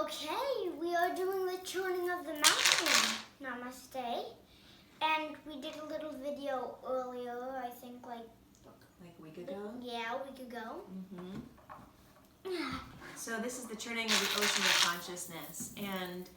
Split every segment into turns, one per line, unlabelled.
Okay, we are doing the churning of the mountain. Namaste. And we did a little video earlier, I think like
a week ago?
Yeah, a week ago.
So this is the churning of the ocean of consciousness. And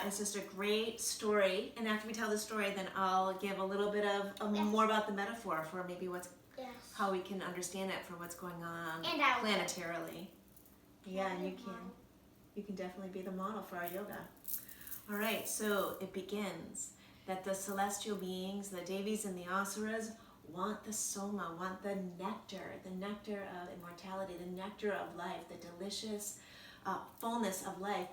it's just a great story. And after we tell the story, then I'll give a little bit of more about the metaphor for maybe how we can understand it for what's going on planetarily. Yeah, and you can definitely be the model for our yoga. All right, so it begins that the celestial beings, the Devis and the Asuras, want the soma, want the nectar of immortality, the nectar of life, the delicious fullness of life.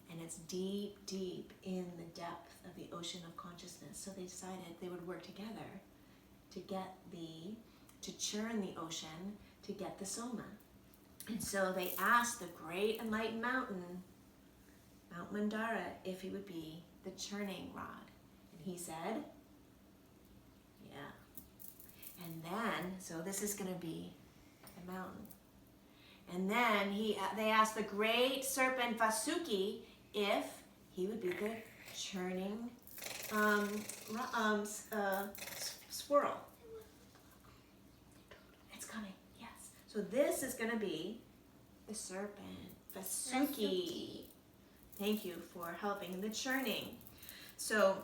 And it's deep, deep in the depth of the ocean of consciousness. So they decided they would work together to churn the ocean, to get the soma. And so they asked the great enlightened mountain, Mount Mandara, if he would be the churning rod. And he said, yeah. And then, so this is going to be the mountain. And then they asked the great serpent Vasuki if he would be the churning swirl. It's coming, yes. So this is going to be the serpent Vasuki. Thank you for helping in the churning. So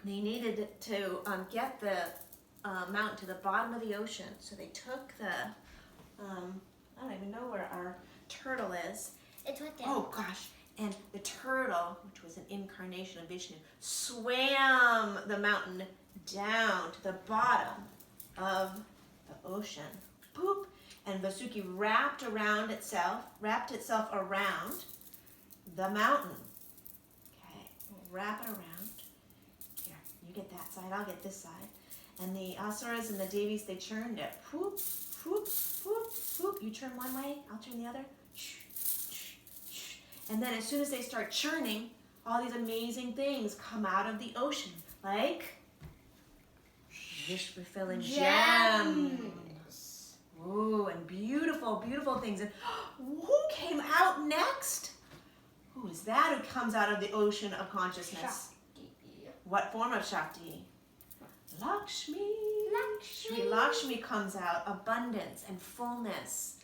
they needed to get the mountain to the bottom of the ocean. So they took the, I don't even know where our turtle is.
It's right there.
Oh gosh. And the turtle, which was an incarnation of Vishnu, swam the mountain down to the bottom of the ocean. Boop. And Vasuki wrapped itself around the mountain. Okay, we'll wrap it around. Here, you get that side, I'll get this side. And the Asuras and the Devis, they churned it. Whoop, whoop, whoop, whoop. You churn one way, I'll turn the other. And then as soon as they start churning, all these amazing things come out of the ocean, like wish-fulfilling gems. Ooh, and beautiful, beautiful things. And who came out next? Who is that who comes out of the ocean of consciousness?
Shakti.
What form of Shakti? Lakshmi. Lakshmi comes out, abundance and fullness,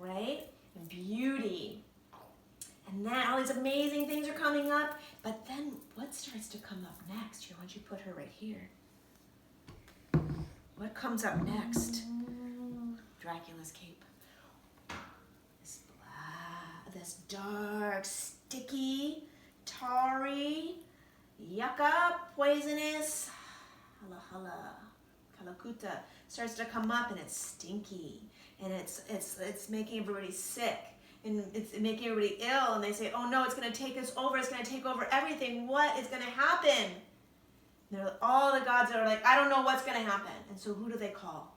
right? And beauty. And then all these amazing things are coming up. But then what starts to come up next? Here, why don't you put her right here? What comes up next? Dracula's cape. This dark, sticky, tarry, yucca, poisonous, hala, kalakuta starts to come up, and it's stinky, and it's making everybody sick, and it's making everybody ill, and they say, oh no, it's going to take us over, it's going to take over everything, what is going to happen? And all the gods are like, I don't know what's going to happen. And so who do they call?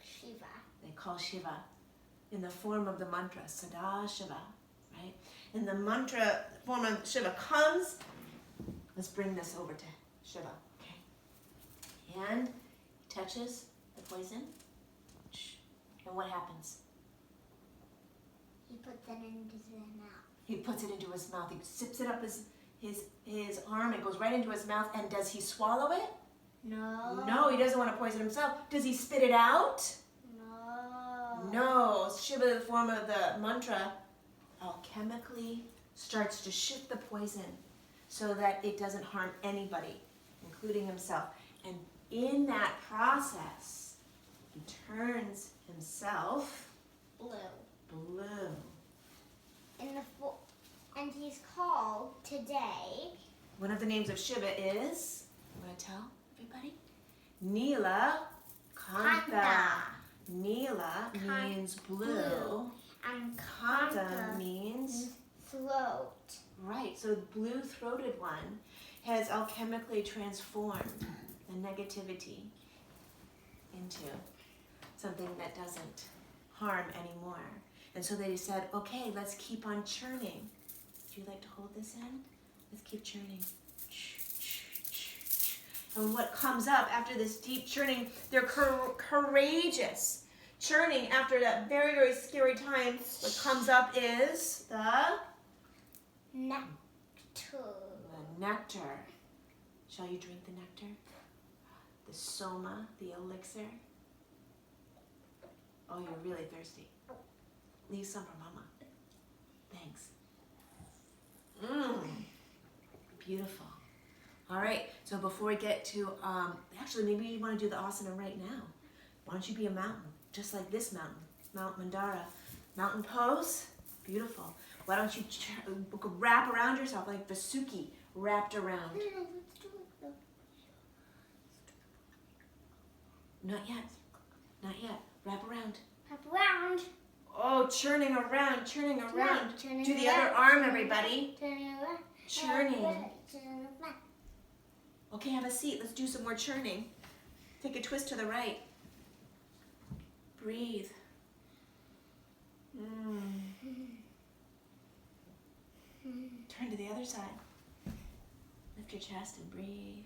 Shiva.
They call Shiva in the form of the mantra, Sada Shiva. Right? And the mantra form of Shiva comes. Let's bring this over to Shiva. Okay. And he touches the poison. And what happens?
He puts it into his mouth.
He puts it into his mouth. He sips it up his arm. It goes right into his mouth. And does he swallow it?
No.
No, he doesn't want to poison himself. Does he spit it out?
No.
No. Shiva, the form of the mantra, alchemically starts to shift the poison so that it doesn't harm anybody, including himself. And in that process, he turns himself blue.
And he's called today.
One of the names of Shiva is, you want to tell everybody? Neela Kanta. Neela means blue.
And
Kanta means
throat.
right. So the blue-throated one has alchemically transformed the negativity into something that doesn't harm anymore. And so they said, okay, let's keep on churning. Would you like to hold this end? Let's keep churning. And what comes up after this deep churning, they're courageous. Churning after that very, very scary time, what comes up is the
Nectar.
The nectar. Shall you drink the nectar? The soma, the elixir. Oh, you're really thirsty. Leave some for Mama. Thanks. Beautiful. All right, so before we get to, actually maybe you want to do the asana right now. Why don't you be a mountain, just like this mountain, Mount Mandara. Mountain pose, beautiful. Why don't you wrap around yourself like Vasuki wrapped around. Not yet, not yet. Wrap around.
Wrap around.
Oh, churning around, churning around.
Turning
To the
around.
other arm, everybody.
Turning around.
Churning.
Turning around.
Okay, have a seat. Let's do some more churning. Take a twist to the right. Breathe. Turn to the other side. Lift your chest and breathe.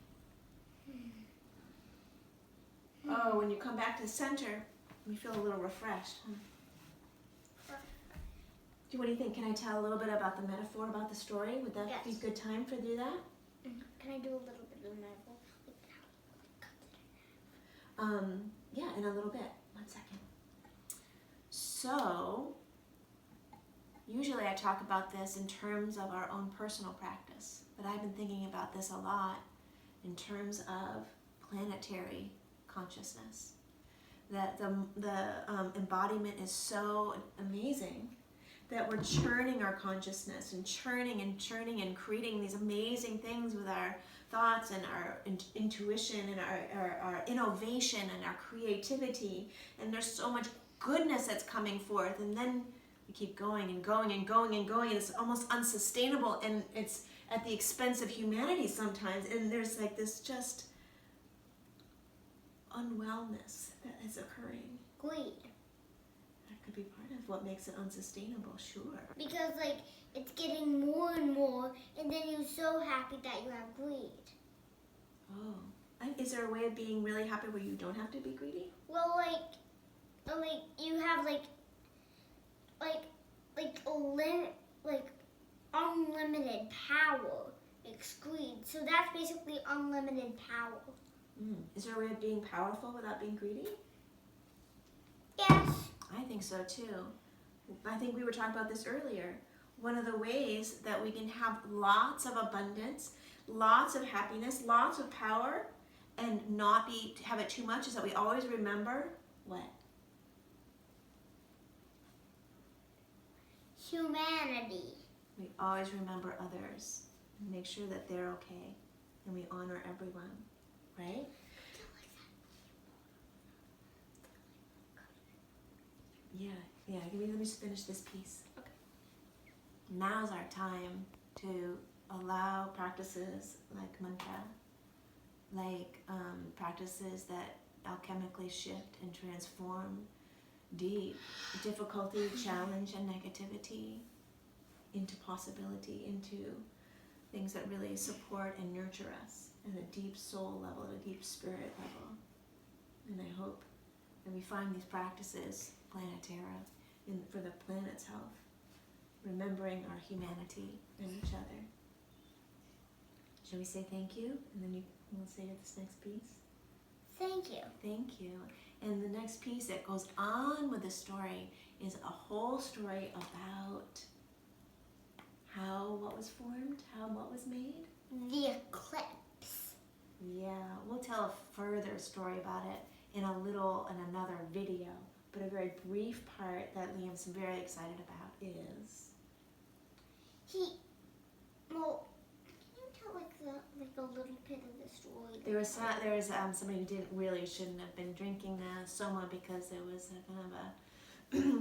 Oh, when you come back to center, you feel a little refreshed. What do you think? Can I tell a little bit about the metaphor, about the story? Would that be a good time for do that?
Can I do a little bit of the metaphor?
Yeah, in a little bit. 1 second. So, usually I talk about this in terms of our own personal practice, but I've been thinking about this a lot in terms of planetary consciousness. That the embodiment is so amazing that we're churning our consciousness and churning and creating these amazing things with our thoughts and our intuition and our innovation and our creativity. And there's so much goodness that's coming forth. And then we keep going and going and going and going. And it's almost unsustainable. And it's at the expense of humanity sometimes. And there's like this just unwellness that is occurring.
Greed.
Could be part of what makes it unsustainable, sure.
Because like it's getting more and more, and then you're so happy that you have greed.
Oh, is there a way of being really happy where you don't have to be greedy?
Well, like you have like unlimited power. It's greed, so that's basically unlimited power.
Is there a way of being powerful without being greedy?
Yes.
I think so too. I think we were talking about this earlier. One of the ways that we can have lots of abundance, lots of happiness, lots of power, and not have it too much is that we always remember what?
Humanity.
We always remember others and make sure that they're okay, and we honor everyone, right? Yeah, let me just finish this piece.
Okay.
Now's our time to allow practices like mantra, like practices that alchemically shift and transform deep difficulty, challenge, and negativity into possibility, into things that really support and nurture us at a deep soul level, at a deep spirit level. And I hope that we find these practices planetara for the planet's health, remembering our humanity and each other. Shall we say thank you? And then we'll say this next piece.
Thank you.
Thank you. And the next piece that goes on with the story is a whole story about what was formed, what was made.
The eclipse.
Yeah, we'll tell a further story about it in another video. But a very brief part that Liam's very excited about is...
Can you tell like a little bit of the story?
There was somebody who shouldn't have been drinking the soma because there was a kind of a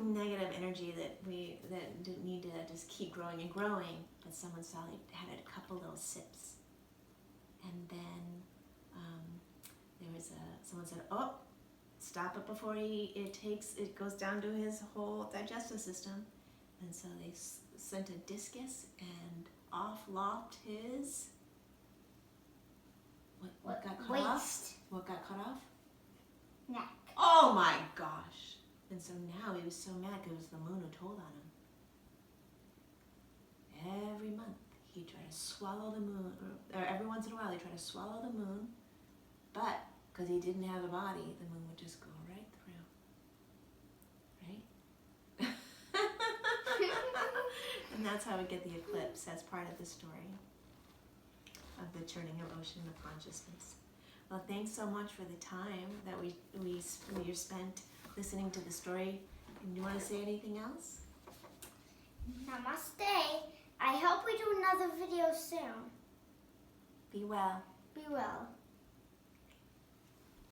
negative energy that didn't need to just keep growing and growing. But someone saw he had a couple little sips, and then someone said, "Oh, stop it before it goes down to his whole digestive system." And so they sent a discus and off-lopped his... What got cut
waist.
off? What got cut off?
Neck.
Oh my gosh. And so now he was so mad because it was the moon who told on him. Every month to swallow the moon, or every once in a while he'd try to swallow the moon, but because he didn't have a body, the moon would just go right through. Right? And that's how we get the eclipse. That's part of the story of the churning of ocean of consciousness. Well, thanks so much for the time that we spent listening to the story. And do you want to say anything else?
Namaste. I hope we do another video soon.
Be well.
Be well.